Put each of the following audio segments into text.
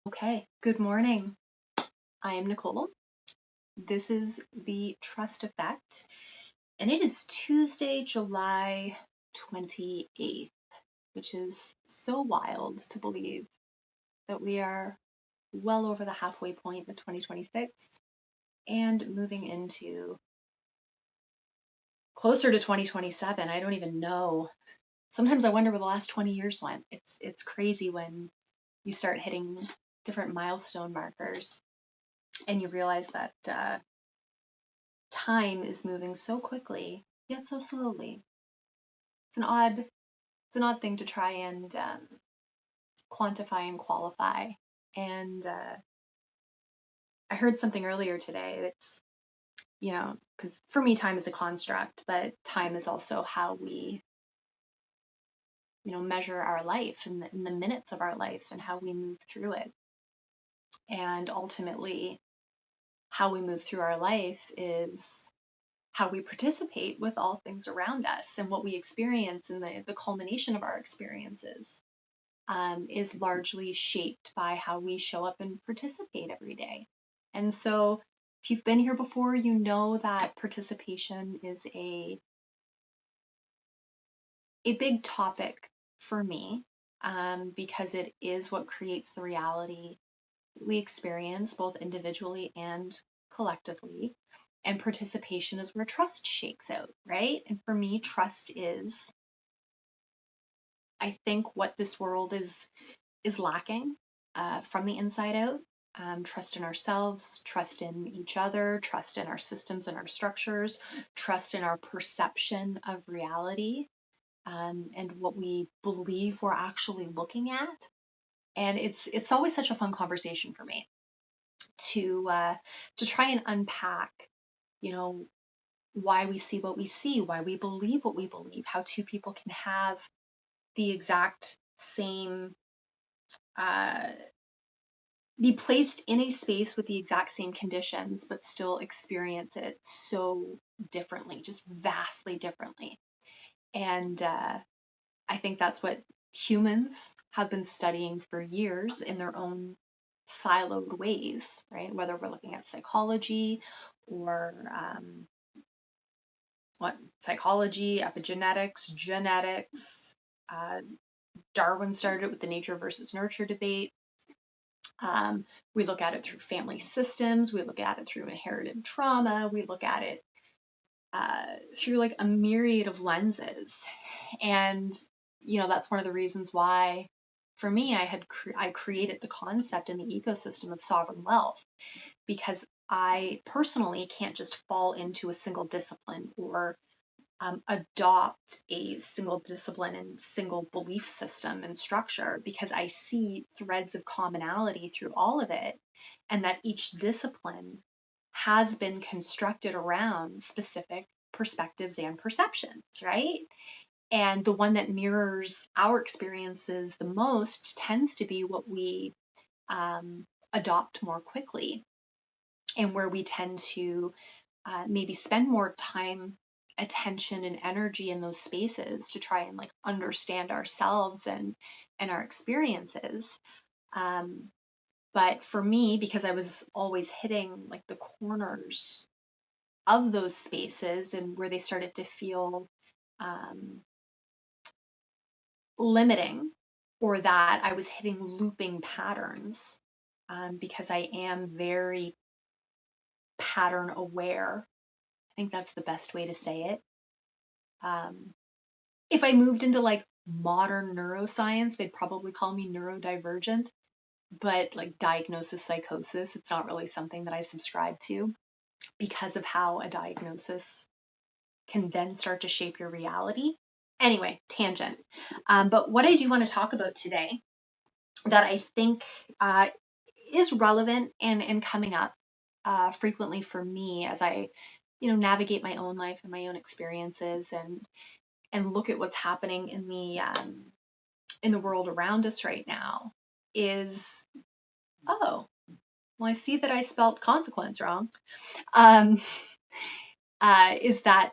Okay, good morning. I am Nicole. This is the Trust Effect, and it is Tuesday, July 28th, which is so wild to believe that we are well over the halfway point of 2026 and moving into closer to 2027. I don't even know. Sometimes I wonder where the last 20 years went. It's crazy when you start hitting different milestone markers and you realize that time is moving so quickly, yet so slowly. It's an odd thing to try and quantify and qualify. And I heard something earlier today that's, because for me, time is a construct, but time is also how we, measure our life and the minutes of our life and how we move through it. And ultimately, how we move through our life is how we participate with all things around us and what we experience and the culmination of our experiences is largely shaped by how we show up and participate every day. And so if you've been here before, you know that participation is a big topic for me because it is what creates the reality we experience both individually and collectively. And participation is where trust shakes out, right? And for me, trust is, I think, what this world is lacking from the inside out. Trust in ourselves, trust in each other, trust in our systems and our structures, trust in our perception of reality and what we believe we're actually looking at. And it's always such a fun conversation for me to try and unpack, you know, why we see what we see, why we believe what we believe, how two people can have the exact same, be placed in a space with the exact same conditions, but still experience it so differently, just vastly differently. And I think that's what humans have been studying for years in their own siloed ways, right? Whether we're looking at psychology or what psychology, epigenetics, genetics. Uh, Darwin started with the nature versus nurture debate. We look at it through family systems. We look at it through inherited trauma. We look at it through like a myriad of lenses. And, that's one of the reasons why, for me, I created the concept in the ecosystem of sovereign wealth because I personally can't just fall into a single discipline or adopt a single discipline and single belief system and structure because I see threads of commonality through all of it, and that each discipline has been constructed around specific perspectives and perceptions, right? And the one that mirrors our experiences the most tends to be what we adopt more quickly and where we tend to maybe spend more time, attention, and energy in those spaces to try and like understand ourselves and our experiences. Um, but for me, because I was always hitting like the corners of those spaces and where they started to feel um, limiting, or that I was hitting looping patterns because I am very pattern aware. I think that's the best way to say it. Um, if I moved into like modern neuroscience, they'd probably call me neurodivergent, but like diagnosis psychosis, it's not really something that I subscribe to because of how a diagnosis can then start to shape your reality. Anyway, tangent. But what I do want to talk about today that I think is relevant and coming up frequently for me as I, navigate my own life and my own experiences and look at what's happening in the world around us right now is, oh, well, I see that I spelt consequence wrong. Um, is that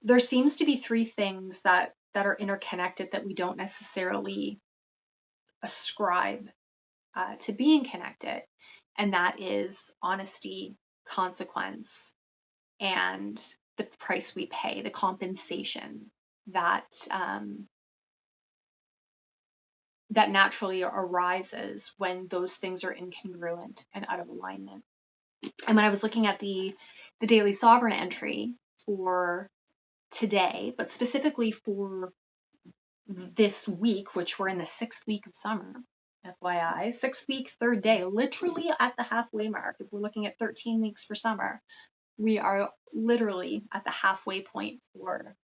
there seems to be three things that are interconnected that we don't necessarily ascribe to being connected, and that is honesty, consequence, and the price we pay, the compensation that that naturally arises when those things are incongruent and out of alignment. And when I was looking at the daily sovereign entry for today, but specifically for this week, which we're in the 6th week of summer, FYI, 6th week, 3rd day, literally at the halfway mark. If we're looking at 13 weeks for summer, we are literally at the halfway point for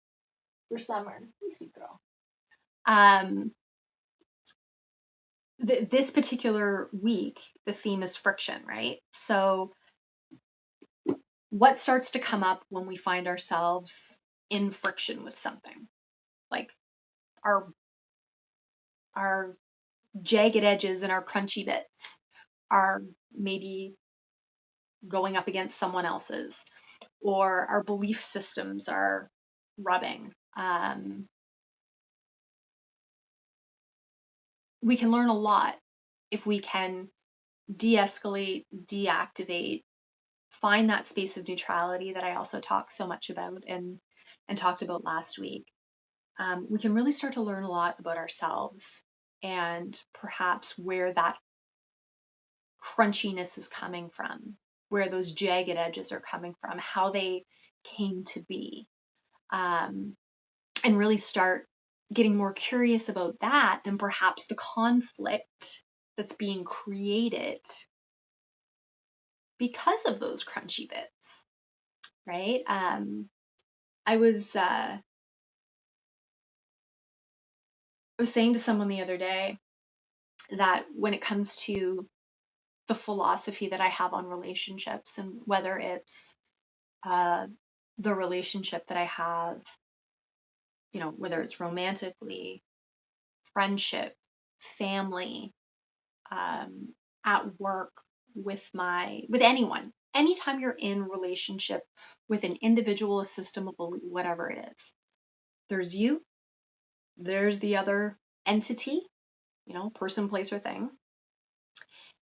summer. Sweet girl. This particular week, the theme is friction, right? So what starts to come up when we find ourselves in friction with something? Like our jagged edges and our crunchy bits are maybe going up against someone else's, or our belief systems are rubbing. We can learn a lot if we can de-escalate, deactivate, find that space of neutrality that I also talked so much about and talked about last week. We can really start to learn a lot about ourselves and perhaps where that crunchiness is coming from, where those jagged edges are coming from, how they came to be, and really start getting more curious about that than perhaps the conflict that's being created because of those crunchy bits, right? I was saying to someone the other day that when it comes to the philosophy that I have on relationships, and whether it's the relationship that I have, whether it's romantically, friendship, family, at work, with anyone, anytime you're in relationship with an individual, a system, a belief, whatever it is, there's you, there's the other entity, person, place, or thing.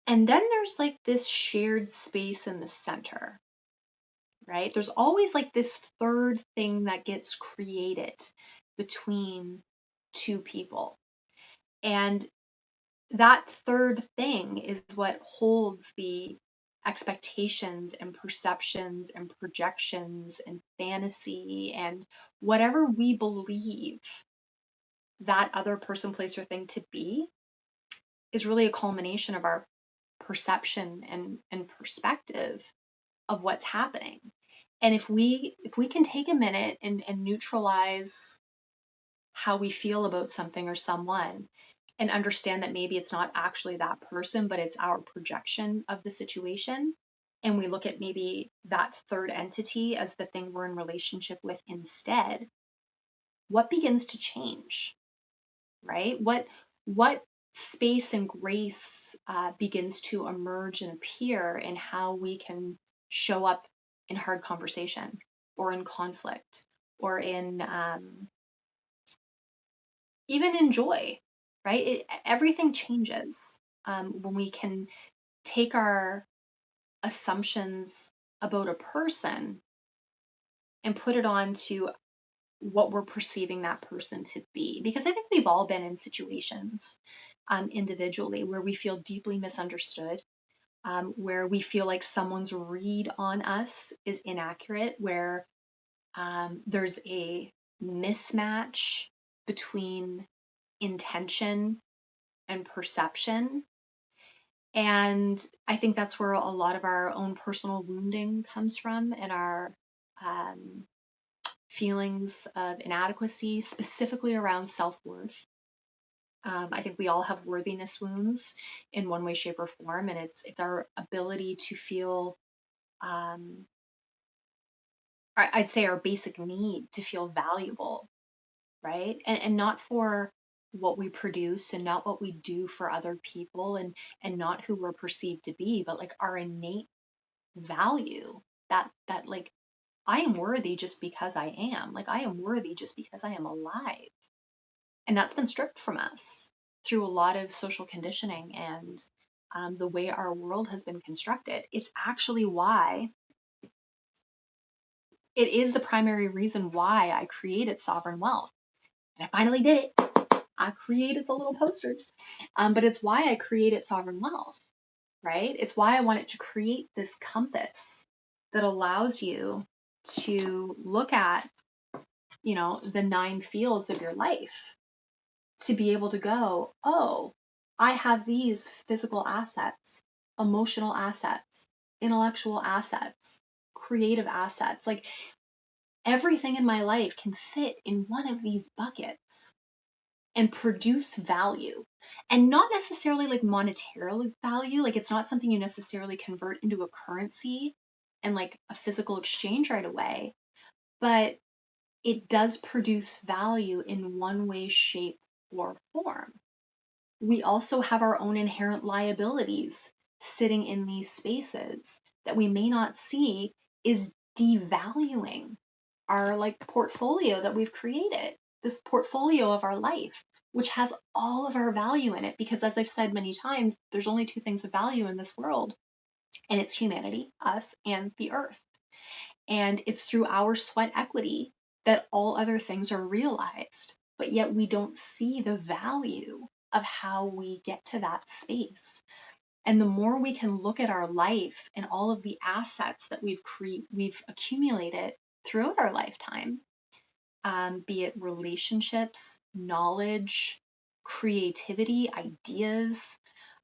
And then there's like this shared space in the center, right? There's always like this third thing that gets created between two people. And that third thing is what holds the expectations and perceptions and projections and fantasy and whatever we believe that other person, place, or thing to be, is really a culmination of our perception and perspective of what's happening. And if we can take a minute and neutralize how we feel about something or someone, and understand that maybe it's not actually that person, but it's our projection of the situation, and we look at maybe that third entity as the thing we're in relationship with instead, what begins to change, right? What space and grace begins to emerge and appear in how we can show up in hard conversation, or in conflict, or in even in joy, right? Everything changes when we can take our assumptions about a person and put it on to what we're perceiving that person to be. Because I think we've all been in situations individually where we feel deeply misunderstood, where we feel like someone's read on us is inaccurate, where there's a mismatch between intention and perception. And I think that's where a lot of our own personal wounding comes from, and our feelings of inadequacy, specifically around self-worth. I think we all have worthiness wounds in one way, shape, or form, and it's our ability to feel, I'd say, our basic need to feel valuable, right? And not for what we produce, and not what we do for other people, and not who we're perceived to be, but like our innate value, that like, I am worthy just because I am. Like, I am worthy just because I am alive. And that's been stripped from us through a lot of social conditioning and the way our world has been constructed. It's actually why it is the primary reason why I created Sovereign Wealth. And I finally did it. I created the little posters. But it's why I created Sovereign Wealth, right? It's why I wanted to create this compass that allows you to look at, the 9 fields of your life, to be able to go, oh, I have these physical assets, emotional assets, intellectual assets, creative assets. Like, everything in my life can fit in one of these buckets and produce value, and not necessarily like monetarily value. Like, it's not something you necessarily convert into a currency and like a physical exchange right away, but it does produce value in one way, shape, or form. We also have our own inherent liabilities sitting in these spaces that we may not see is devaluing our like portfolio that we've created, this portfolio of our life, which has all of our value in it. Because as I've said many times, there's only 2 things of value in this world, and it's humanity, us, and the earth. And it's through our sweat equity that all other things are realized. But yet we don't see the value of how we get to that space. And the more we can look at our life and all of the assets that we've accumulated throughout our lifetime, be it relationships, knowledge, creativity, ideas,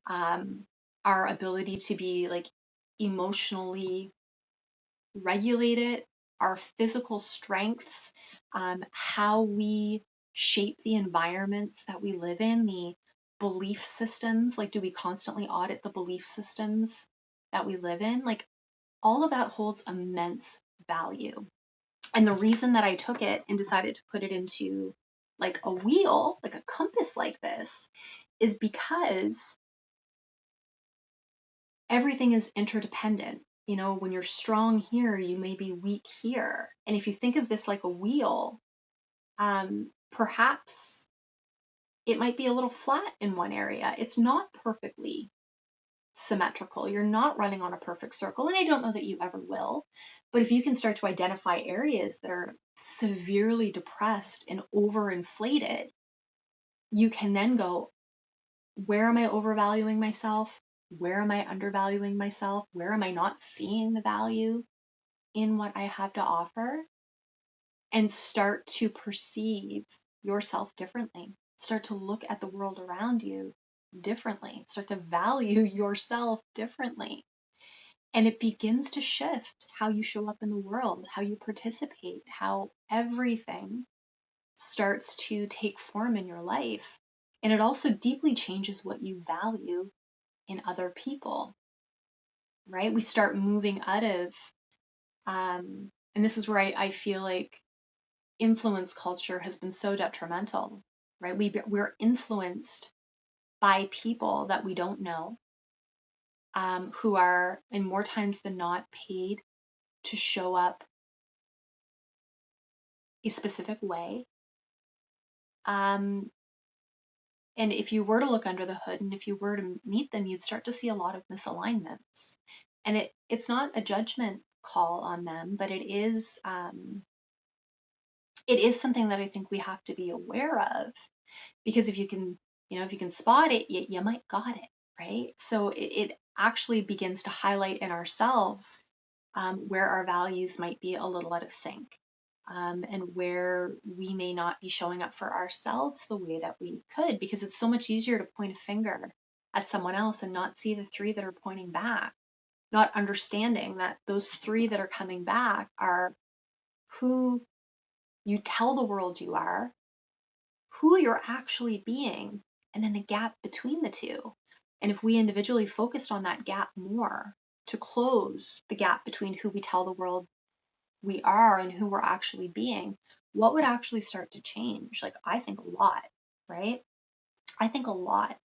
our ability to be like emotionally regulated, our physical strengths, how we shape the environments that we live in, the belief systems. Like, do we constantly audit the belief systems that we live in? Like, all of that holds immense value. And the reason that I took it and decided to put it into like a wheel, like a compass like this, is because everything is interdependent. When you're strong here, you may be weak here. And if you think of this like a wheel, perhaps it might be a little flat in one area. It's not perfectly symmetrical. You're not running on a perfect circle, and I don't know that you ever will. But if you can start to identify areas that are severely depressed and overinflated, you can then go, where am I overvaluing myself? Where am I undervaluing myself? Where am I not seeing the value in what I have to offer? And start to perceive yourself differently. Start to look at the world around you differently. Start to value yourself differently. And it begins to shift how you show up in the world, how you participate, how everything starts to take form in your life. And it also deeply changes what you value in other people, right? We start moving out of, and this is where I feel like influence culture has been so detrimental, right? We're influenced by people that we don't know, who are, in more times than not, paid to show up a specific way. And if you were to look under the hood and if you were to meet them, you'd start to see a lot of misalignments. And it's not a judgment call on them, but it is something that I think we have to be aware of, because if you can spot it, you might got it, right? So it actually begins to highlight in ourselves where our values might be a little out of sync, and where we may not be showing up for ourselves the way that we could, because it's so much easier to point a finger at someone else and not see the 3 that are pointing back, not understanding that those 3 that are coming back are who you tell the world you are, who you're actually being, and then the gap between the 2. And if we individually focused on that gap more to close the gap between who we tell the world we are and who we're actually being, what would actually start to change? Like, I think a lot, right? I think a lot.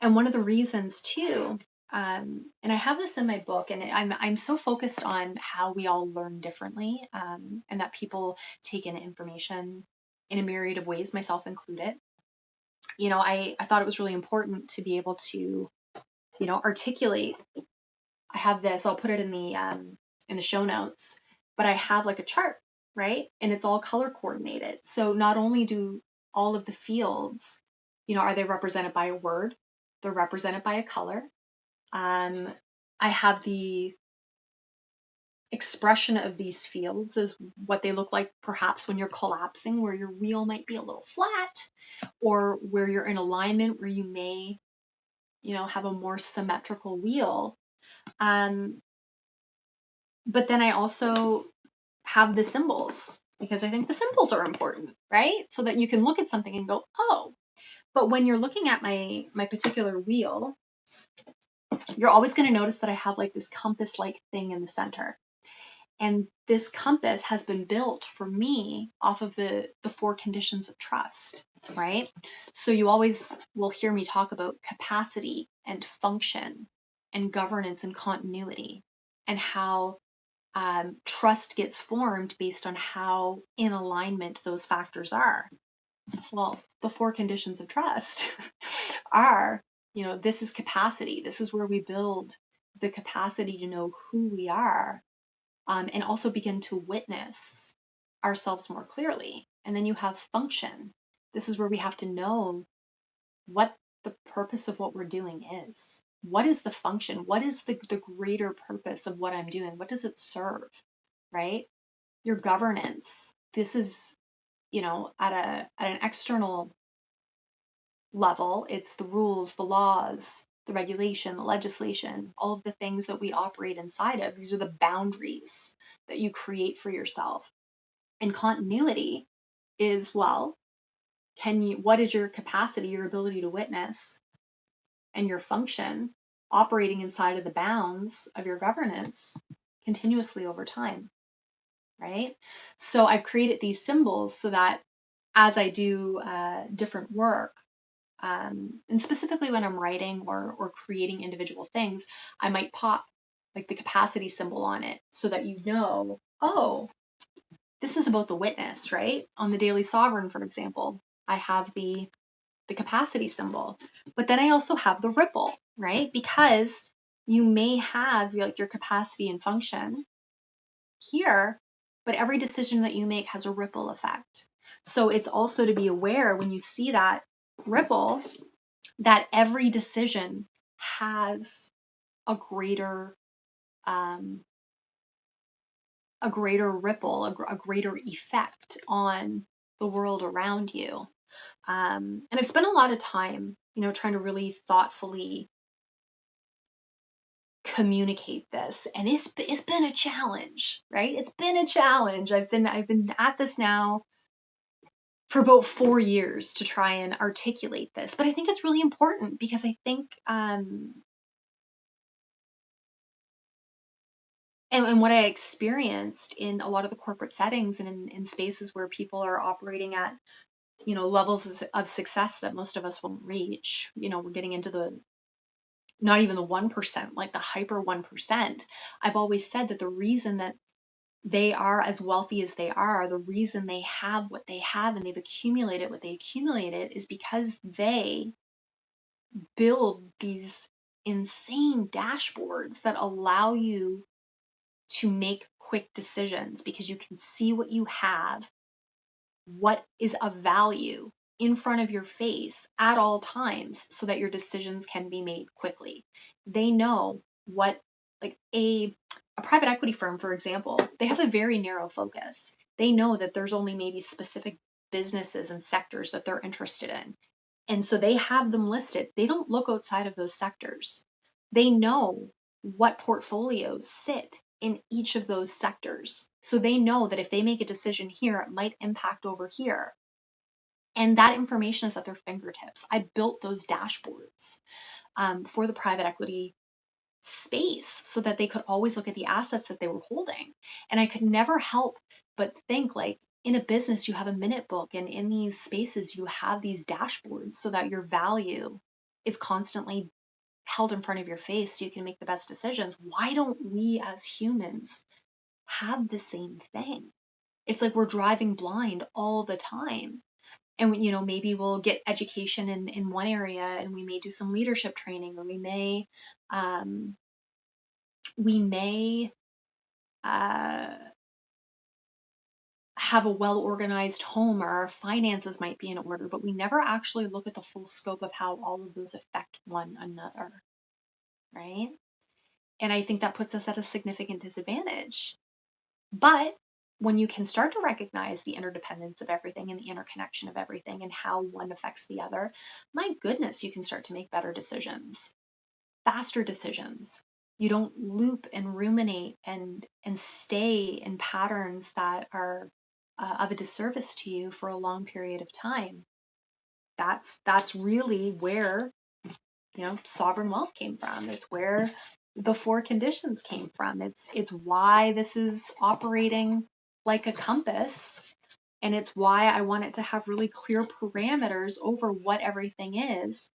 And one of the reasons too, and I have this in my book, and I'm so focused on how we all learn differently, and that people take in information in a myriad of ways, myself included. I thought it was really important to be able to, articulate. I have this, I'll put it in the show notes, but I have like a chart, right? And it's all color coordinated. So not only do all of the fields, are they represented by a word? They're represented by a color. I have the expression of these fields as what they look like perhaps when you're collapsing, where your wheel might be a little flat, or where you're in alignment, where you may, have a more symmetrical wheel. But then I also have the symbols, because I think the symbols are important, right? So that you can look at something and go, oh. But when you're looking at my particular wheel, you're always going to notice that I have like this compass-like thing in the center. And this compass has been built for me off of the 4 conditions of trust, right? So you always will hear me talk about capacity and function and governance and continuity, and how trust gets formed based on how in alignment those factors are. Well, the 4 conditions of trust are, this is capacity. This is where we build the capacity to know who we are, and also begin to witness ourselves more clearly. And then you have function. This is where we have to know what the purpose of what we're doing is. What is the function? What is the greater purpose of what I'm doing? What does it serve, right? Your governance. This is, at an external level, it's the rules, the laws, the regulation, the legislation, all of the things that we operate inside of. These are the boundaries that you create for yourself. And continuity is, well, what is your capacity, your ability to witness, and your function operating inside of the bounds of your governance continuously over time, right? So I've created these symbols so that as I do different work, and specifically when I'm writing or creating individual things, I might pop like the capacity symbol on it so that oh, this is about the witness, right? On the Daily Sovereign, for example, I have the capacity symbol, but then I also have the ripple, right? Because you may have your capacity and function here, but every decision that you make has a ripple effect. So it's also to be aware when you see that ripple, that every decision has a greater ripple, a greater effect on the world around you. And I've spent a lot of time, trying to really thoughtfully communicate this, and it's been a challenge, right? It's been a challenge. I've been at this now for about 4 years to try and articulate this, but I think it's really important because I think and what I experienced in a lot of the corporate settings and in spaces where people are operating at, levels of success that most of us won't reach. We're getting into not even the 1%, like the hyper 1%. I've always said that the reason that they are as wealthy as they are, the reason they have what they have and they've accumulated what they accumulated, is because they build these insane dashboards that allow you to make quick decisions because you can see what you have, what is of value in front of your face at all times so that your decisions can be made quickly. They know what, like a private equity firm, for example, they have a very narrow focus. They know that there's only maybe specific businesses and sectors that they're interested in. And so they have them listed. They don't look outside of those sectors. They know what portfolios sit in each of those sectors. So they know that if they make a decision here, it might impact over here. And that information is at their fingertips. I built those dashboards for the private equity space so that they could always look at the assets that they were holding. And I could never help but think, like, in a business, you have a minute book, and in these spaces, you have these dashboards so that your value is constantly held in front of your face so you can make the best decisions. Why don't we as humans have the same thing? It's like we're driving blind all the time. And, maybe we'll get education in one area, and we may do some leadership training, or we may have a well-organized home, or our finances might be in order, but we never actually look at the full scope of how all of those affect one another, right? And I think that puts us at a significant disadvantage. But when you can start to recognize the interdependence of everything and the interconnection of everything and how one affects the other, my goodness, you can start to make better decisions, faster decisions. You don't loop and ruminate and stay in patterns that are of a disservice to you for a long period of time. That's really where sovereign wealth came from. It's where the 4 conditions came from. It's why this is operating like a compass, and it's why I want it to have really clear parameters over what everything is,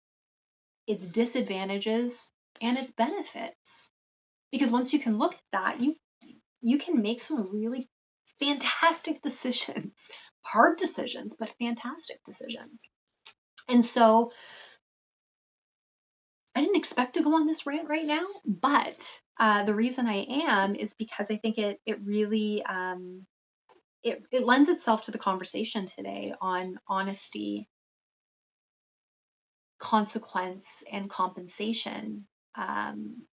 its disadvantages and its benefits. Because once you can look at that, you can make some really fantastic decisions, hard decisions, but fantastic decisions. And so I didn't expect to go on this rant right now, but the reason I am is because I think it really it lends itself to the conversation today on honesty, consequence, and compensation.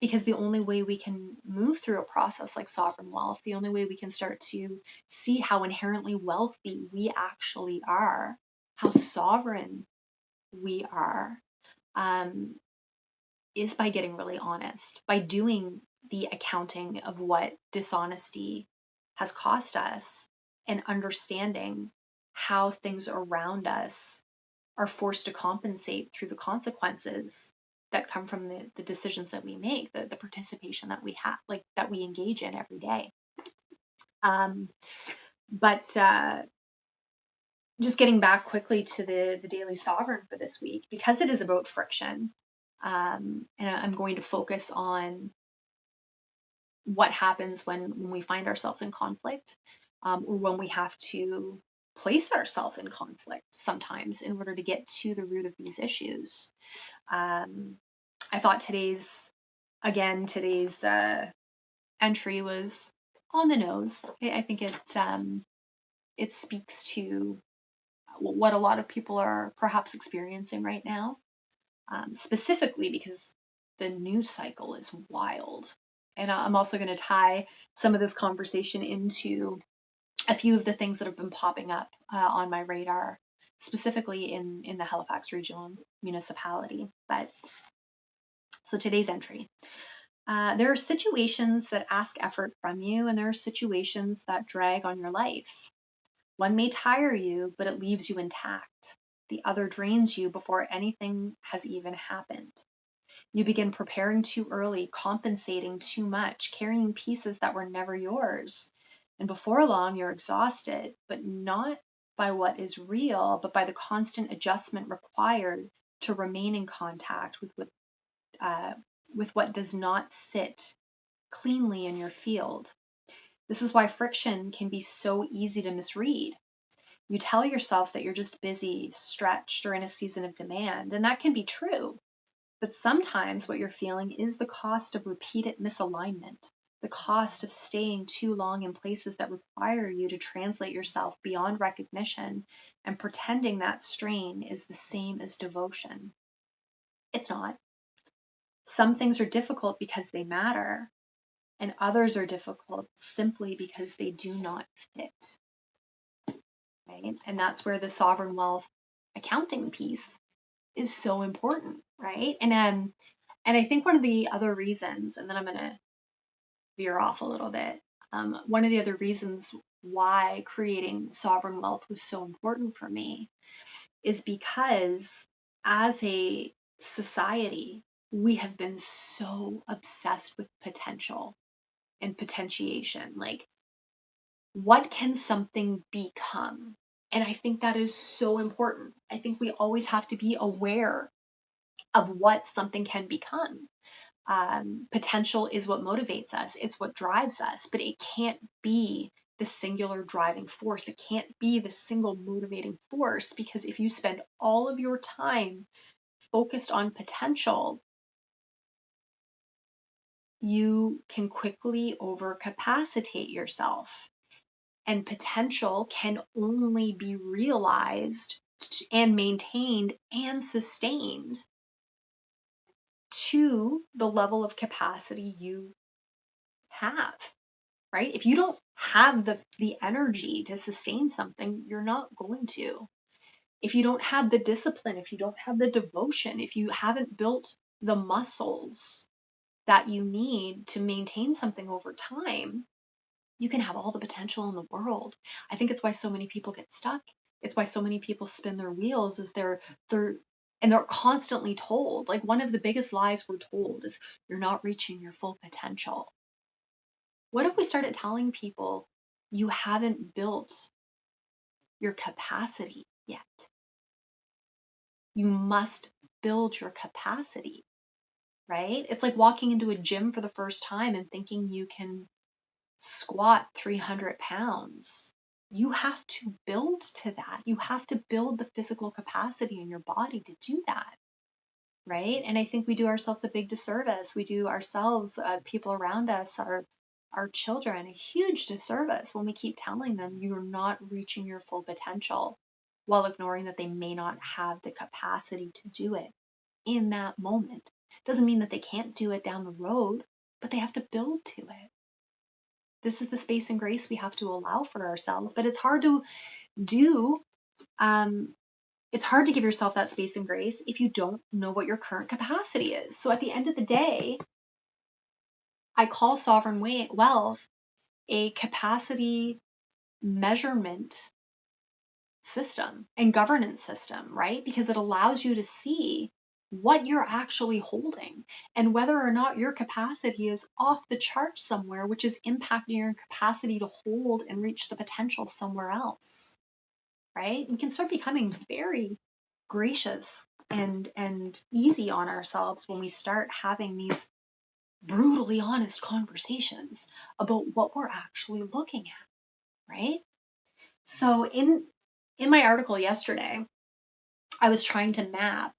Because the only way we can move through a process like sovereign wealth, the only way we can start to see how inherently wealthy we actually are, how sovereign we are, is by getting really honest, by doing the accounting of what dishonesty has cost us, and understanding how things around us are forced to compensate through the consequences that come from the decisions that we make, the participation that we have, like that we engage in every day. But just getting back quickly to the daily sovereign for this week, because it is about friction, and I'm going to focus on what happens when we find ourselves in conflict, or when we have to place ourselves in conflict sometimes in order to get to the root of these issues. I thought today's entry was on the nose. I think it speaks to what a lot of people are perhaps experiencing right now, specifically because the news cycle is wild. And I'm also going to tie some of this conversation into a few of the things that have been popping up on my radar, specifically in the Halifax Regional Municipality. But so today's entry. There are situations that ask effort from you, and there are situations that drag on your life. One may tire you, but it leaves you intact. The other drains you before anything has even happened. You begin preparing too early, compensating too much, carrying pieces that were never yours. And before long, you're exhausted, but not by what is real, but by the constant adjustment required to remain in contact with what does not sit cleanly in your field. This is why friction can be so easy to misread. You tell yourself that you're just busy, stretched, or in a season of demand, and that can be true. But sometimes what you're feeling is the cost of repeated misalignment, the cost of staying too long in places that require you to translate yourself beyond recognition and pretending that strain is the same as devotion. It's not. Some things are difficult because they matter, and others are difficult simply because they do not fit. Right? And that's where the sovereign wealth accounting piece is so important, right? And I think one of the other reasons, and then I'm going to veer off a little bit, one of the other reasons why creating sovereign wealth was so important for me is because as a society, we have been so obsessed with potential and potentiation. Like, what can something become? And I think that is so important. I think we always have to be aware of what something can become. Potential is what motivates us, it's what drives us, but it can't be the singular driving force. It can't be the single motivating force, because if you spend all of your time focused on potential, you can quickly overcapacitate yourself. And potential can only be realized and maintained and sustained to the level of capacity you have, right? If you don't have the energy to sustain something, you're not going to. If you don't have the discipline, if you don't have the devotion, if you haven't built the muscles that you need to maintain something over time, you can have all the potential in the world. I think it's why so many people get stuck. It's why so many people spin their wheels, is they're constantly told, like, one of the biggest lies we're told is you're not reaching your full potential. What if we started telling people you haven't built your capacity yet? You must build your capacity, right? It's like walking into a gym for the first time and thinking you can squat 300 pounds. You have to build to that. You have to build the physical capacity in your body to do that, right? And I think we do ourselves a big disservice. We do ourselves, people around us, our children, a huge disservice when we keep telling them you're not reaching your full potential, while ignoring that they may not have the capacity to do it in that moment. Doesn't mean that they can't do it down the road, but they have to build to it. This is the space and grace we have to allow for ourselves, but it's hard to do. It's hard to give yourself that space and grace if you don't know what your current capacity is. So at the end of the day, I call sovereign wealth a capacity measurement system and governance system, right? Because it allows you to see what you're actually holding and whether or not your capacity is off the chart somewhere, which is impacting your capacity to hold and reach the potential somewhere else, right? We can start becoming very gracious and easy on ourselves when we start having these brutally honest conversations about what we're actually looking at, right? So in my article yesterday, I was trying to map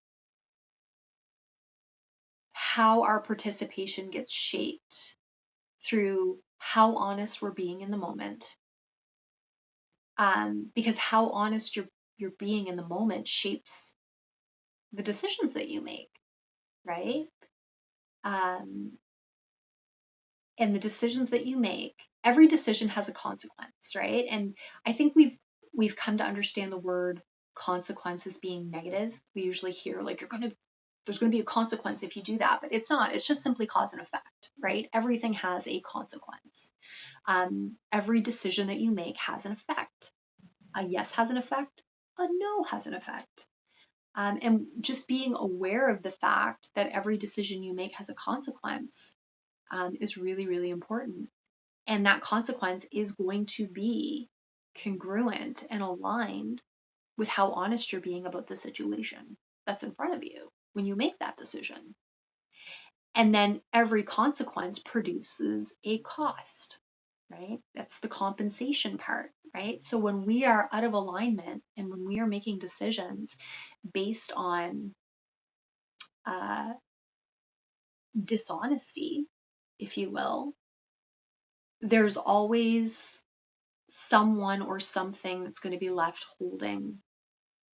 how our participation gets shaped through how honest we're being in the moment. Because how honest you're being in the moment shapes the decisions that you make, right? And the decisions that you make, every decision has a consequence, right? And I think we've come to understand the word consequence as being negative. We usually hear like there's going to be a consequence if you do that, but it's not. It's just simply cause and effect, right? Everything has a consequence. Every decision that you make has an effect. A yes has an effect. A no has an effect. And just being aware of the fact that every decision you make has a consequence is really, really important. And that consequence is going to be congruent and aligned with how honest you're being about the situation that's in front of you when you make that decision. And then every consequence produces a cost, right? That's the compensation part, right? So when we are out of alignment and when we are making decisions based on dishonesty, if you will, there's always someone or something that's going to be left holding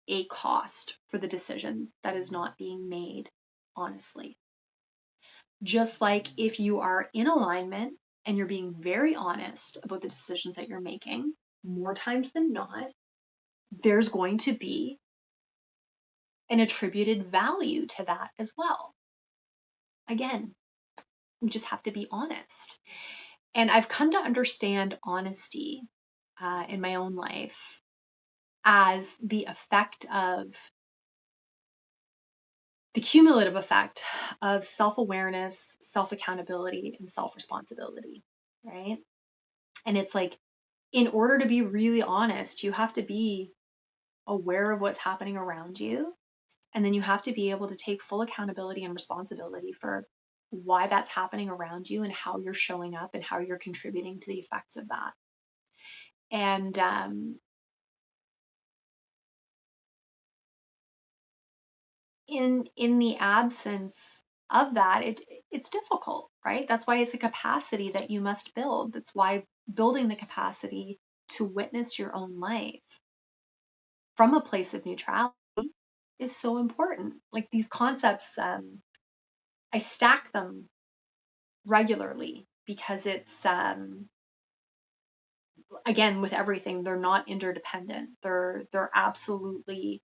a cost for the decision that is not being made honestly. Just like if you are in alignment and you're being very honest about the decisions that you're making, more times than not, there's going to be an attributed value to that as well. Again, we just have to be honest. And I've come to understand honesty in my own life as the effect of the cumulative effect of self-awareness, self-accountability, and self-responsibility, right? And it's like, in order to be really honest, you have to be aware of what's happening around you. And then you have to be able to take full accountability and responsibility for why that's happening around you and how you're showing up and how you're contributing to the effects of that. And in the absence of that, it's difficult, right? That's why it's a capacity that you must build. That's why building the capacity to witness your own life from a place of neutrality is so important. Like these concepts, I stack them regularly because it's again, with everything, they're not interdependent. They're absolutely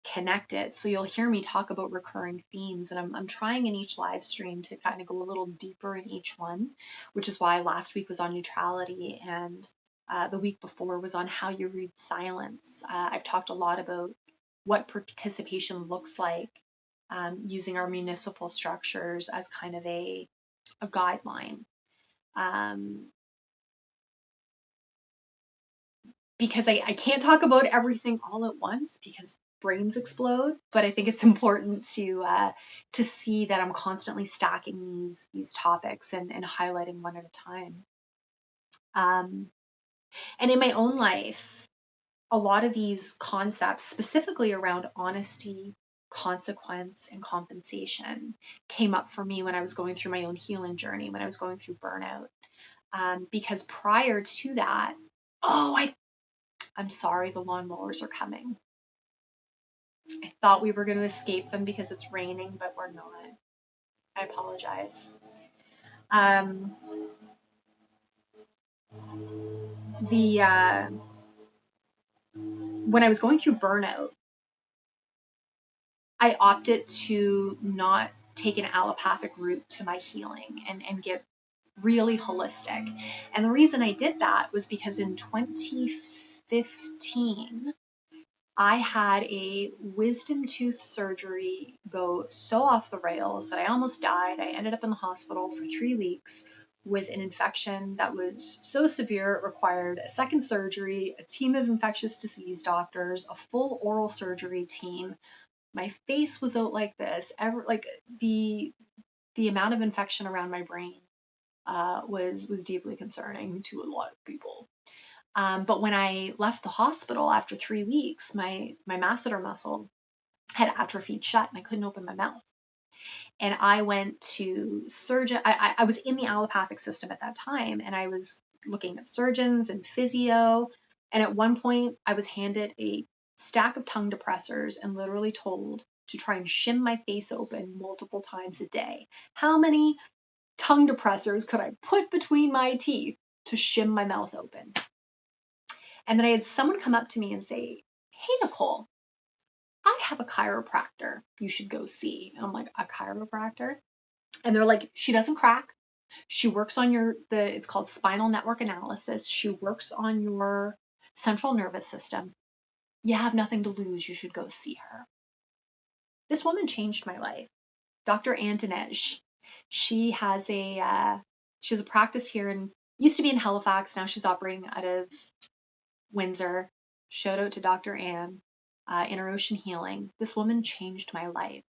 connected. So you'll hear me talk about recurring themes, and I'm trying in each live stream to kind of go a little deeper in each one, which is why last week was on neutrality, and the week before was on how you read silence. I've talked a lot about what participation looks like, using our municipal structures as kind of a guideline. Um, because I can't talk about everything all at once because brains explode, but I think it's important to see that I'm constantly stacking these topics and highlighting one at a time. And in my own life, a lot of these concepts, specifically around honesty, consequence, and compensation, came up for me when I was going through my own healing journey, when I was going through burnout. Because prior to that, oh, I'm sorry, the lawnmowers are coming. I thought we were going to escape them because it's raining, but we're not. I apologize. Um, the When I was going through burnout, I opted to not take an allopathic route to my healing and get really holistic. And the reason I did that was because in 2015, I had a wisdom tooth surgery go so off the rails that I almost died. I ended up in the hospital for 3 weeks with an infection that was so severe it required a second surgery, a team of infectious disease doctors, a full oral surgery team. My face was out like this. Like the amount of infection around my brain was deeply concerning to a lot of people. But when I left the hospital after 3 weeks, my masseter muscle had atrophied shut and I couldn't open my mouth. And I went to surgeon. I was in the allopathic system at that time, and I was looking at surgeons and physio. And at one point, I was handed a stack of tongue depressors and literally told to try and shim my face open multiple times a day. How many tongue depressors could I put between my teeth to shim my mouth open? And then I had someone come up to me and say, "Hey, Nicole, I have a chiropractor you should go see." And I'm like, "A chiropractor?" And they're like, "She doesn't crack. She works on it's called spinal network analysis. She works on your central nervous system. You have nothing to lose. You should go see her." This woman changed my life. Dr. Antonej. She has a practice here and used to be in Halifax. Now she's operating out of Windsor. Shout out to Dr. Ann, Inner Ocean Healing. This woman changed my life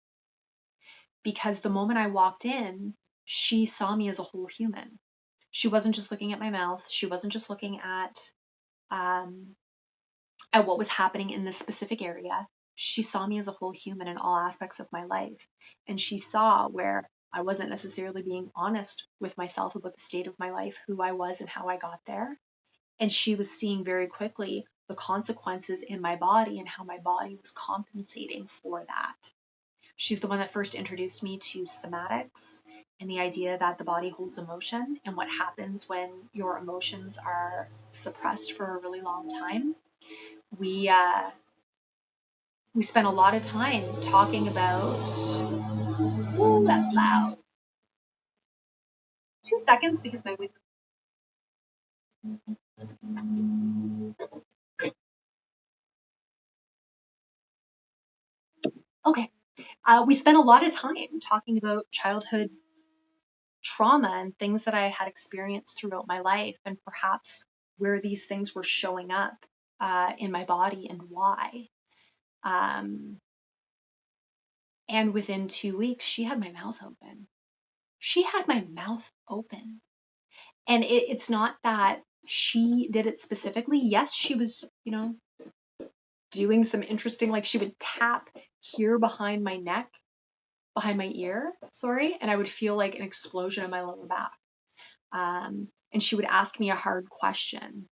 because the moment I walked in, she saw me as a whole human. She wasn't just looking at my mouth. She wasn't just looking at what was happening in this specific area. She saw me as a whole human in all aspects of my life. And she saw where I wasn't necessarily being honest with myself about the state of my life, who I was and how I got there. And she was seeing very quickly the consequences in my body and how my body was compensating for that. She's the one that first introduced me to somatics and the idea that the body holds emotion and what happens when your emotions are suppressed for a really long time. We spent a lot of time talking about. Ooh, that's loud. 2 seconds because my window. Okay. We spent a lot of time talking about childhood trauma and things that I had experienced throughout my life, and perhaps where these things were showing up in my body and why. Um, and within 2 weeks, she had my mouth open. She had my mouth open. And it's not that she did it specifically. Yes, she was, doing some interesting, like she would tap here behind my neck, behind my ear, sorry, and I would feel like an explosion in my lower back. And she would ask me a hard question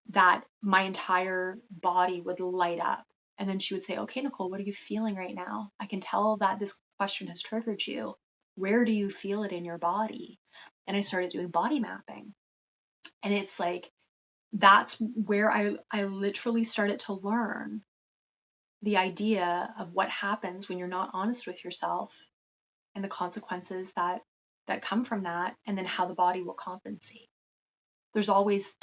that my entire body would light up. And then she would say, okay, Nicole, what are you feeling right now? I can tell that this question has triggered you. Where do you feel it in your body? And I started doing body mapping. And it's like, that's where I literally started to learn the idea of what happens when you're not honest with yourself and the consequences that come from that, and then how the body will compensate. There's always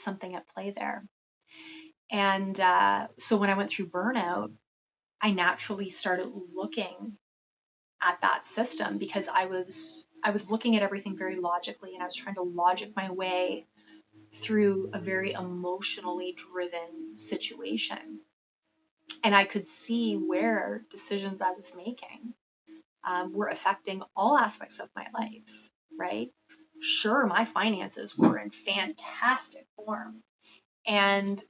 something at play there. And so when I went through burnout, I naturally started looking at that system because I was looking at everything very logically, and I was trying to logic my way through a very emotionally driven situation. And I could see where decisions I was making were affecting all aspects of my life, right? Sure, my finances were in fantastic form. And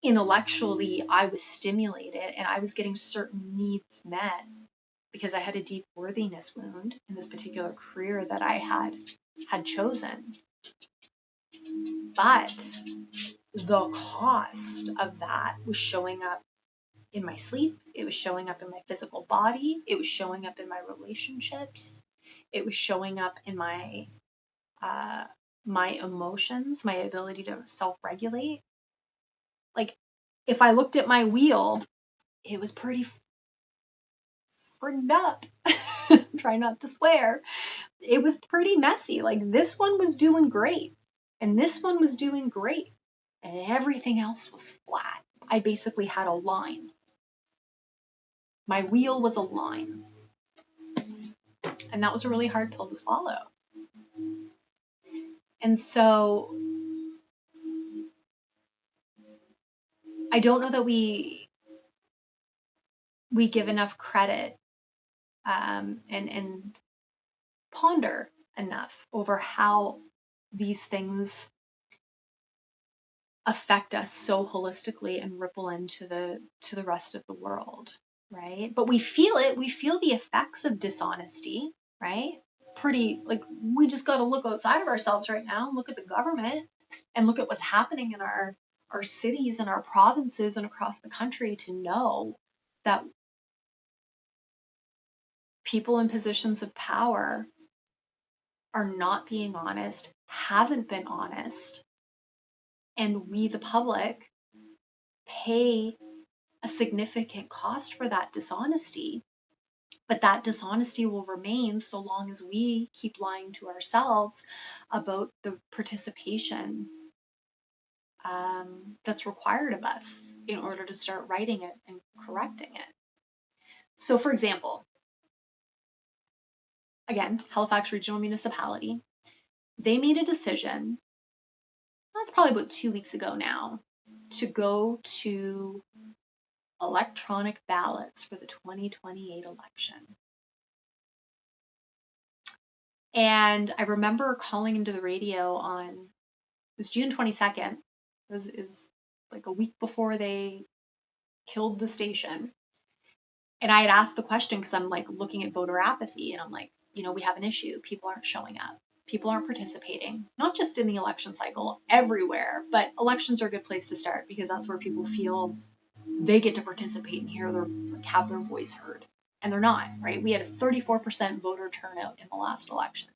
intellectually, I was stimulated and I was getting certain needs met because I had a deep worthiness wound in this particular career that I had chosen. But the cost of that was showing up in my sleep. It was showing up in my physical body. It was showing up in my relationships. It was showing up in my emotions, my ability to self-regulate. Like, if I looked at my wheel, it was pretty frigged up. Try not to swear. It was pretty messy. Like, this one was doing great, and this one was doing great, and everything else was flat. I basically had a line. My wheel was a line. And that was a really hard pill to swallow. And so I don't know that we give enough credit and ponder enough over how these things affect us so holistically and ripple into the rest of the world, right? But we feel it. We feel the effects of dishonesty, right? Pretty, like, we just got to look outside of ourselves right now, look at the government, and look at what's happening in our cities and our provinces and across the country to know that people in positions of power are not being honest, haven't been honest, and we, the public, pay a significant cost for that dishonesty. But that dishonesty will remain so long as we keep lying to ourselves about the participation that's required of us in order to start writing it and correcting it. So, for example, again, Halifax Regional Municipality, they made a decision, that's probably about 2 weeks ago now, to go to electronic ballots for the 2028 election. And I remember calling into the radio on, it was June 22nd, is like a week before they killed the station. And I had asked the question because I'm like looking at voter apathy, and I'm like, we have an issue. People aren't showing up. People aren't participating, not just in the election cycle, everywhere, but elections are a good place to start because that's where people feel they get to participate and have their voice heard. And they're not, right? We had a 34% voter turnout in the last election.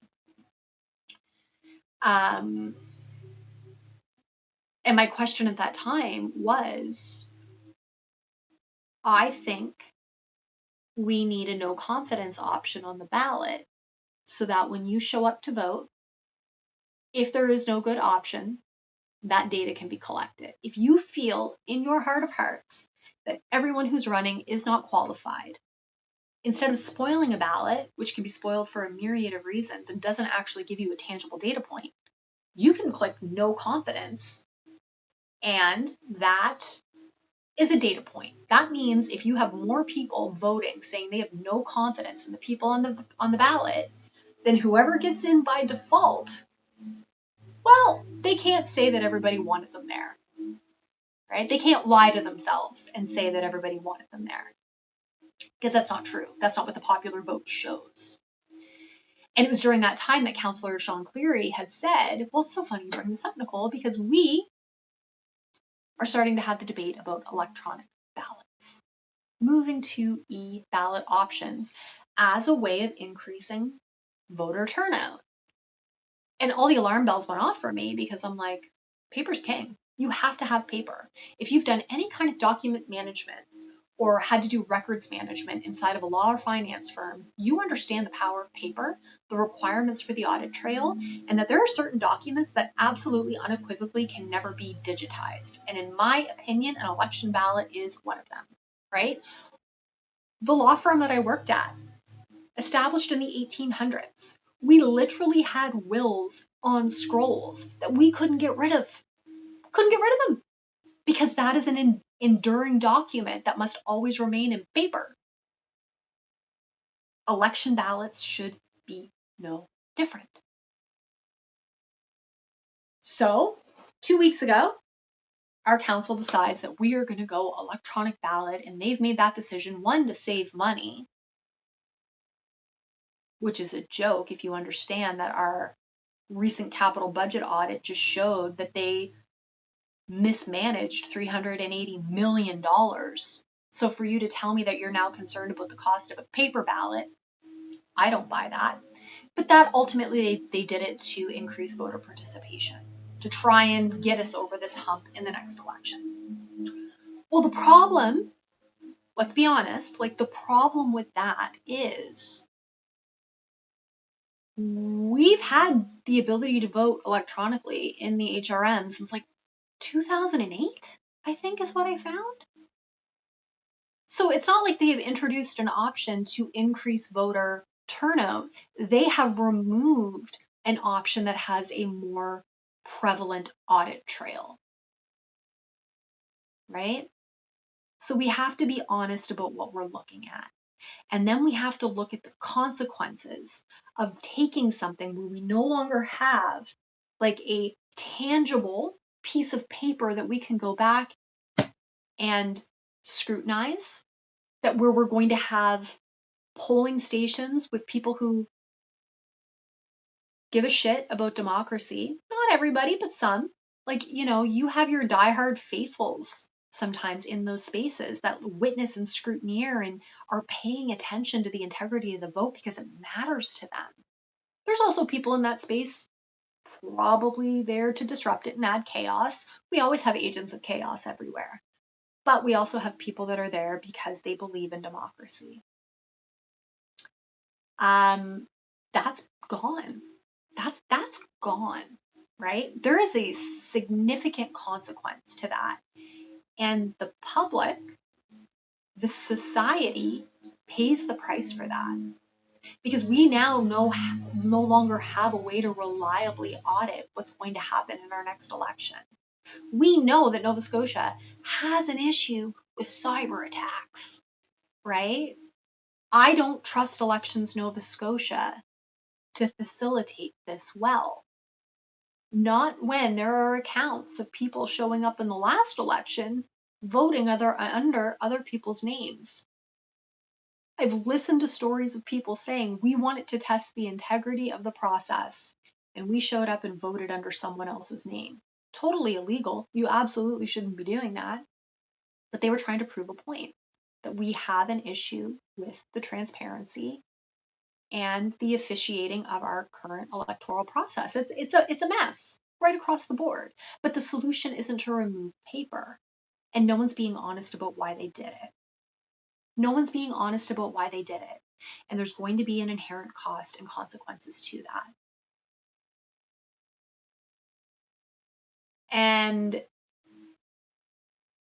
And my question at that time was, I think we need a no confidence option on the ballot so that when you show up to vote, if there is no good option, that data can be collected. If you feel in your heart of hearts that everyone who's running is not qualified, instead of spoiling a ballot, which can be spoiled for a myriad of reasons and doesn't actually give you a tangible data point, you can click no confidence, and that is a data point. That means if you have more people voting saying they have no confidence in the people on the ballot, then whoever gets in by default Well, they can't say that everybody wanted them there, right? They can't lie to themselves and say that everybody wanted them there, because that's not true. That's not what the popular vote shows. And it was during that time that Councillor Sean Cleary had said, well, it's so funny you bring this up, Nicole, because we are starting to have the debate about electronic ballots, moving to e-ballot options as a way of increasing voter turnout. And all the alarm bells went off for me because I'm like, paper's king. You have to have paper. If you've done any kind of document management or had to do records management inside of a law or finance firm, you understand the power of paper, the requirements for the audit trail, and that there are certain documents that absolutely unequivocally can never be digitized. And in my opinion, an election ballot is one of them, right? The law firm that I worked at, established in the 1800s, we literally had wills on scrolls that we couldn't get rid of. Couldn't get rid of them because that is an enduring document that must always remain in paper. Election ballots should be no different. So 2 weeks ago, our council decides that we are going to go electronic ballot, and they've made that decision, one, to save money, which is a joke if you understand that our recent capital budget audit just showed that they mismanaged $380 million. So for you to tell me that you're now concerned about the cost of a paper ballot, I don't buy that. But that ultimately they did it to increase voter participation, to try and get us over this hump in the next election. Well, the problem, let's be honest, like the problem with that is we've had the ability to vote electronically in the HRM since like 2008, I think is what I found. So it's not like they have introduced an option to increase voter turnout. They have removed an option that has a more prevalent audit trail, right? So we have to be honest about what we're looking at. And then we have to look at the consequences of taking something where we no longer have like a tangible piece of paper that we can go back and scrutinize, that where we're going to have polling stations with people who give a shit about democracy. Not everybody, but some. Like, you know, you have your diehard faithfuls sometimes in those spaces that witness and scrutineer and are paying attention to the integrity of the vote because it matters to them. There's also people in that space probably there to disrupt it and add chaos. We always have agents of chaos everywhere. But we also have people that are there because they believe in democracy. That's gone. That's gone, right? There is a significant consequence to that. And the public, the society pays the price for that. Because we now no longer have a way to reliably audit what's going to happen in our next election. We know that Nova Scotia has an issue with cyber attacks, right? I don't trust Elections Nova Scotia to facilitate this well. Not when there are accounts of people showing up in the last election voting under other people's names. I've listened to stories of people saying we wanted to test the integrity of the process and we showed up and voted under someone else's name. Totally illegal. You absolutely shouldn't be doing that. But they were trying to prove a point that we have an issue with the transparency and the officiating of our current electoral process. It's a mess right across the board. But the solution isn't to remove paper, and no one's being honest about why they did it. No one's being honest about why they did it, and there's going to be an inherent cost and consequences to that. And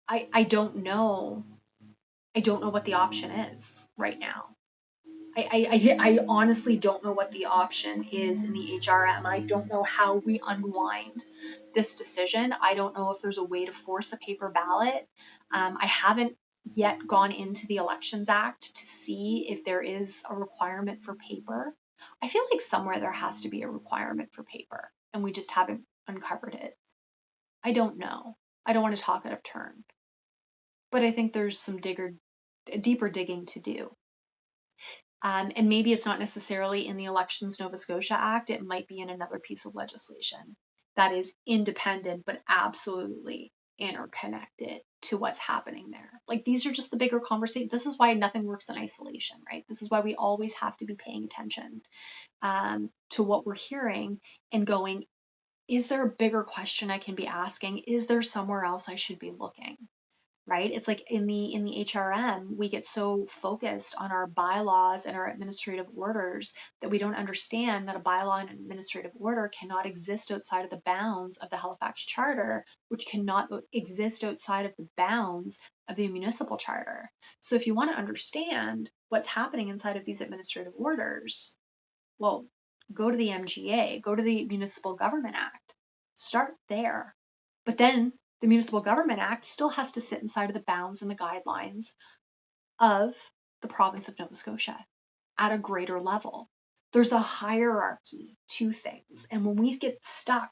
I don't know. I don't know what the option is right now. I honestly don't know what the option is in the HRM. I don't know how we unwind this decision. I don't know if there's a way to force a paper ballot. I haven't yet gone into the Elections Act to see if there is a requirement for paper. I feel like somewhere there has to be a requirement for paper, and we just haven't uncovered it? I don't know. I don't want to talk out of turn, but I think there's some deeper digging to do. And maybe it's not necessarily in the Elections Nova Scotia Act. It might be in another piece of legislation that is independent, but absolutely interconnected to what's happening there. Like, these are just the bigger conversations. This is why nothing works in isolation, right? This is why we always have to be paying attention to what we're hearing and going, is there a bigger question I can be asking? Is there somewhere else I should be looking? Right? It's like in the HRM, we get so focused on our bylaws and our administrative orders that we don't understand that a bylaw and an administrative order cannot exist outside of the bounds of the Halifax Charter, which cannot exist outside of the bounds of the municipal charter. So if you want to understand what's happening inside of these administrative orders, well, go to the MGA, go to the Municipal Government Act, start there. But then the Municipal Government Act still has to sit inside of the bounds and the guidelines of the province of Nova Scotia at a greater level. There's a hierarchy to things. And when we get stuck,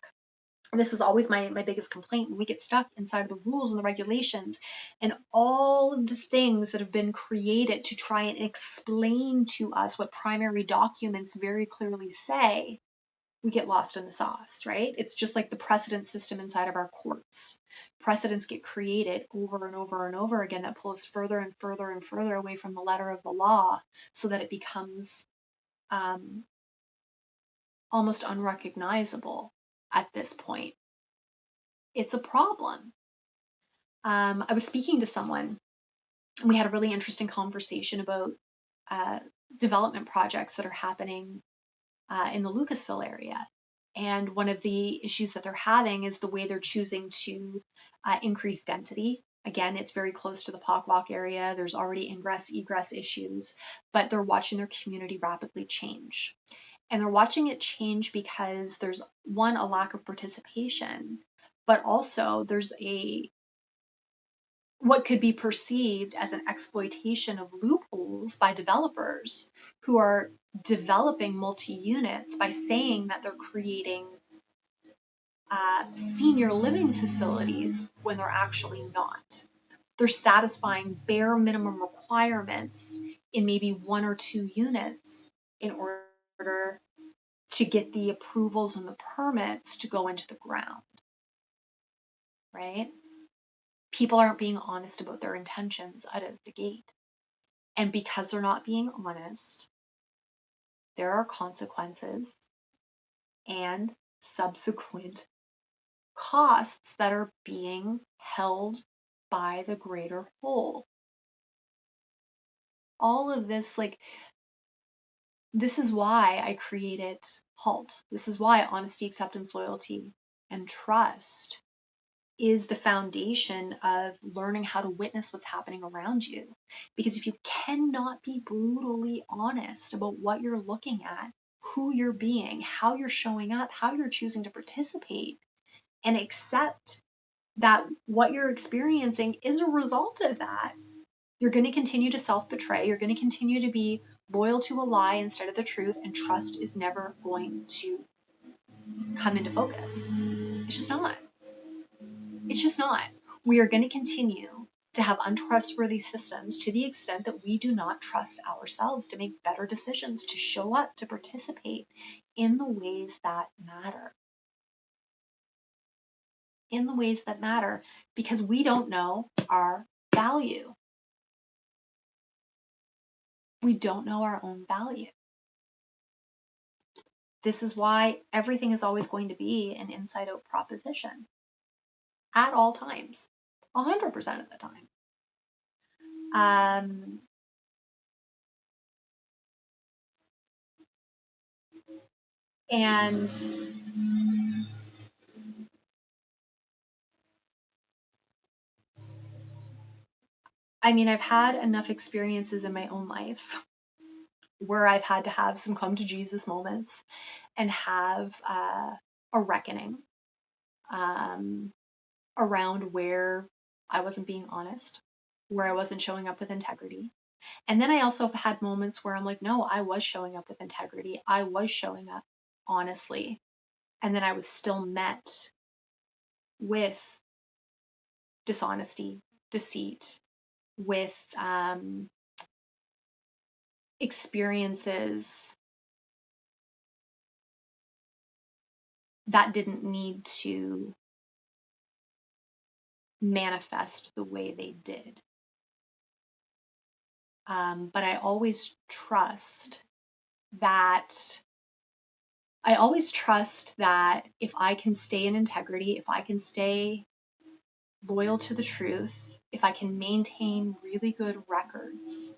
this is always my biggest complaint, when we get stuck inside of the rules and the regulations and all of the things that have been created to try and explain to us what primary documents very clearly say, we get lost in the sauce, right? It's just like the precedent system inside of our courts. Precedents get created over and over and over again that pull us further and further and further away from the letter of the law so that it becomes almost unrecognizable at this point. It's a problem. I was speaking to someone, and we had a really interesting conversation about development projects that are happening in the Lucasville area. And one of the issues that they're having is the way they're choosing to increase density. Again, it's very close to the Pockwalk area. There's already ingress, egress issues, but they're watching their community rapidly change. And they're watching it change because there's, one, a lack of participation, but also there's what could be perceived as an exploitation of loopholes by developers who are developing multi-units by saying that they're creating senior living facilities when they're actually not. They're satisfying bare minimum requirements in maybe 1 or 2 units in order to get the approvals and the permits to go into the ground, right? People aren't being honest about their intentions out of the gate. And because they're not being honest, there are consequences and subsequent costs that are being held by the greater whole. All of this, like, this is why I created HALT. This is why honesty, acceptance, loyalty, and trust is the foundation of learning how to witness what's happening around you. Because if you cannot be brutally honest about what you're looking at, who you're being, how you're showing up, how you're choosing to participate, and accept that what you're experiencing is a result of that, you're going to continue to self-betray. You're going to continue to be loyal to a lie instead of the truth, and trust is never going to come into focus. It's just not. It's just not. We are going to continue to have untrustworthy systems to the extent that we do not trust ourselves to make better decisions, to show up, to participate in the ways that matter. In the ways that matter, because we don't know our value. We don't know our own value. This is why everything is always going to be an inside out proposition at all times, 100% of the time. And I mean, I've had enough experiences in my own life where I've had to have some come to Jesus moments and have a reckoning around where I wasn't being honest, where I wasn't showing up with integrity. And then I also have had moments where I'm like, no, I was showing up with integrity. I was showing up honestly And then I was still met with dishonesty, deceit, with experiences that didn't need to manifest the way they did. But I always trust that if I can stay in integrity, if I can stay loyal to the truth, if I can maintain really good records,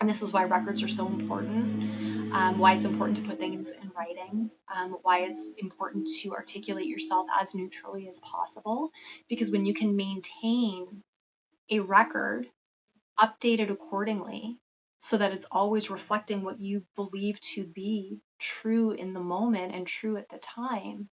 and this is why records are so important, why it's important to put things in writing, why it's important to articulate yourself as neutrally as possible, because when you can maintain a record, update it accordingly, so that it's always reflecting what you believe to be true in the moment and true at the time,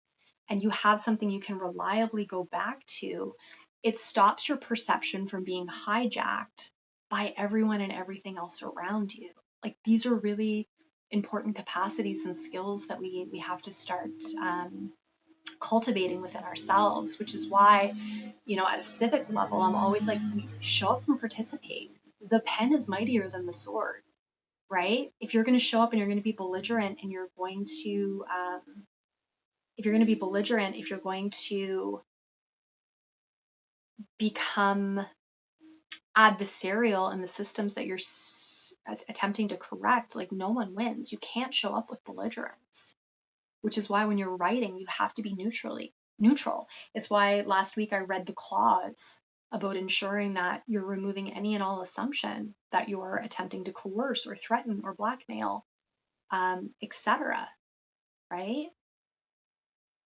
and you have something you can reliably go back to, it stops your perception from being hijacked by everyone and everything else around you. Like, these are really important capacities and skills that we have to start cultivating within ourselves, which is why, at a civic level, I'm always like, show up and participate. The pen is mightier than the sword, right? If you're going to show up and you're going to be belligerent and you're going to, if you're going to become adversarial in the systems that you're attempting to correct, like, no one wins. You can't show up with belligerence, which is why when you're writing, you have to be neutral. It's why last week I read the clause about ensuring that you're removing any and all assumption that you're attempting to coerce or threaten or blackmail, etc. Right?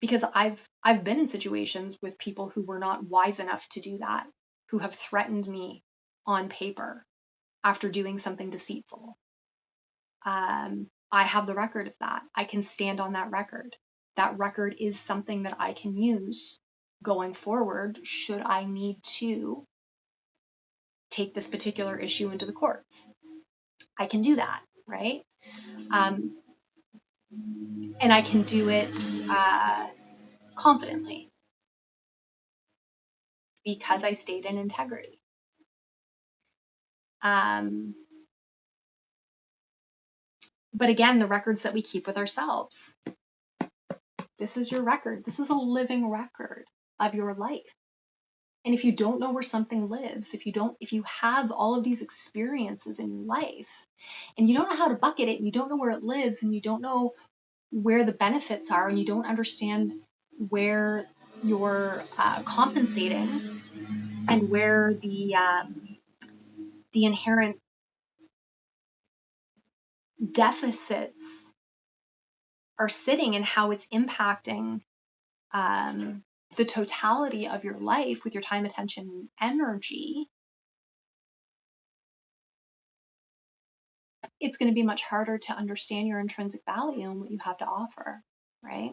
Because I've been in situations with people who were not wise enough to do that, who have threatened me on paper after doing something deceitful. I have the record of that. I can stand on that record. That record is something that I can use going forward should I need to take this particular issue into the courts. I can do that, right? And I can do it confidently because I stayed in integrity. But again, the records that we keep with ourselves. This is your record. This is a living record of your life. And if you don't know where something lives, if you have all of these experiences in your life and you don't know how to bucket it, and you don't know where it lives, and you don't know where the benefits are, and you don't understand where you're compensating and where the inherent deficits are sitting and how it's impacting the totality of your life with your time, attention, energy, it's going to be much harder to understand your intrinsic value and what you have to offer, right?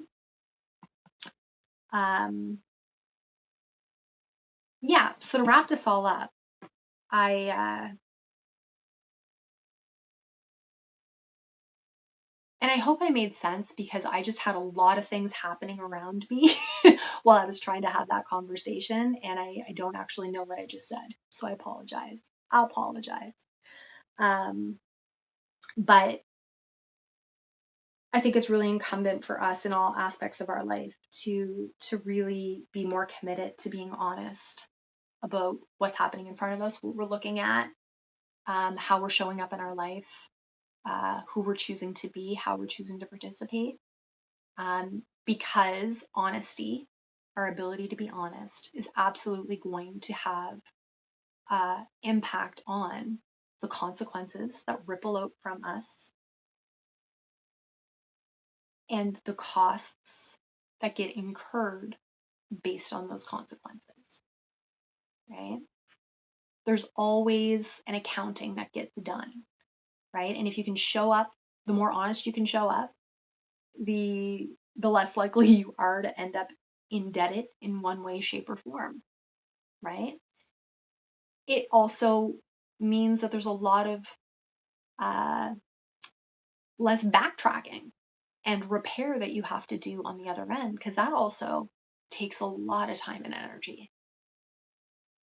Yeah, so to wrap this all up, and I hope I made sense, because I just had a lot of things happening around me while I was trying to have that conversation, and I don't actually know what I just said, so I apologize. I'll apologize. But I think it's really incumbent for us in all aspects of our life to really be more committed to being honest about what's happening in front of us, what we're looking at, how we're showing up in our life, who we're choosing to be, how we're choosing to participate. Because honesty, our ability to be honest, is absolutely going to have impact on the consequences that ripple out from us and the costs that get incurred based on those consequences, right? There's always an accounting that gets done, right? And if you can show up, the more honest you can show up, the less likely you are to end up indebted in one way, shape, or form, right? It also means that there's a lot of less backtracking and repair that you have to do on the other end, because that also takes a lot of time and energy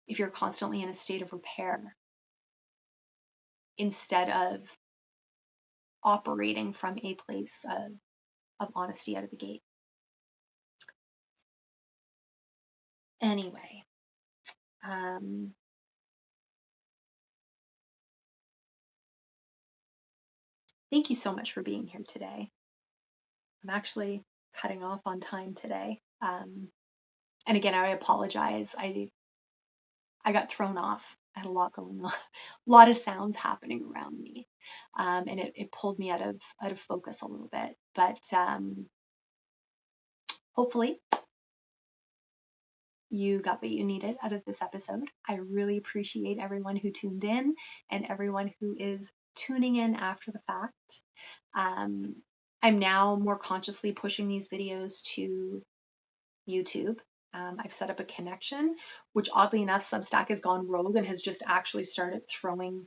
if you're constantly in a state of repair instead of operating from a place of honesty out of the gate. Anyway, thank you so much for being here today. I'm actually cutting off on time today. And again, I apologize. I got thrown off. I had a lot going on, a lot of sounds happening around me, and it pulled me out of focus a little bit. But hopefully, you got what you needed out of this episode. I really appreciate everyone who tuned in and everyone who is tuning in after the fact. I'm now more consciously pushing these videos to YouTube. I've set up a connection, which oddly enough, Substack has gone rogue and has just actually started throwing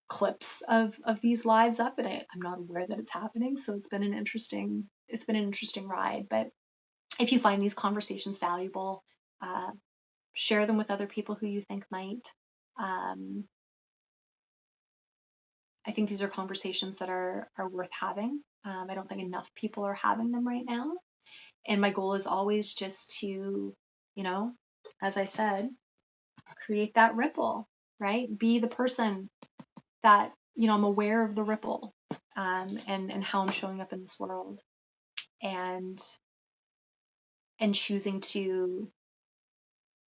clips of these lives up, and I'm not aware that it's happening. So it's been an interesting ride. But if you find these conversations valuable, share them with other people who you think might. I think these are conversations that are worth having. I don't think enough people are having them right now. And my goal is always just to, as I said, create that ripple, right? Be the person that, I'm aware of the ripple, and how I'm showing up in this world, and choosing to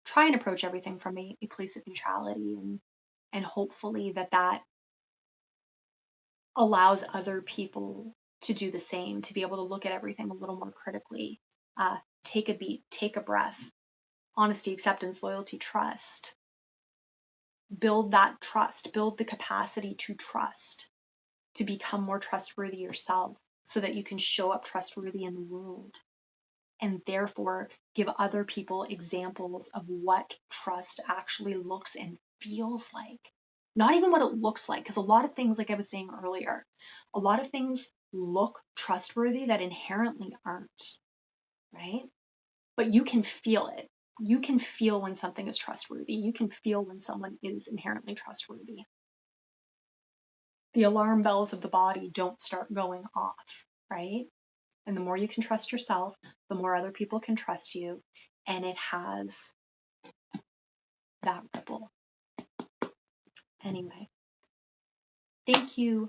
try and approach everything from a place of neutrality, and hopefully that allows other people to do the same, to be able to look at everything a little more critically, take a beat, take a breath. Honesty, acceptance, loyalty, trust. Build that trust, build the capacity to trust, to become more trustworthy yourself so that you can show up trustworthy in the world, and therefore give other people examples of what trust actually looks and feels like. Not even what it looks like, because a lot of things, like I was saying earlier, a lot of things look trustworthy that inherently aren't, right? But you can feel it. You can feel when something is trustworthy. You can feel when someone is inherently trustworthy. The alarm bells of the body don't start going off, right? And the more you can trust yourself, the more other people can trust you. And it has that ripple. Anyway, thank you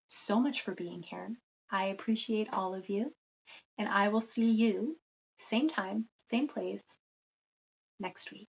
so much for being here. I appreciate all of you. And I will see you same time, same place next week.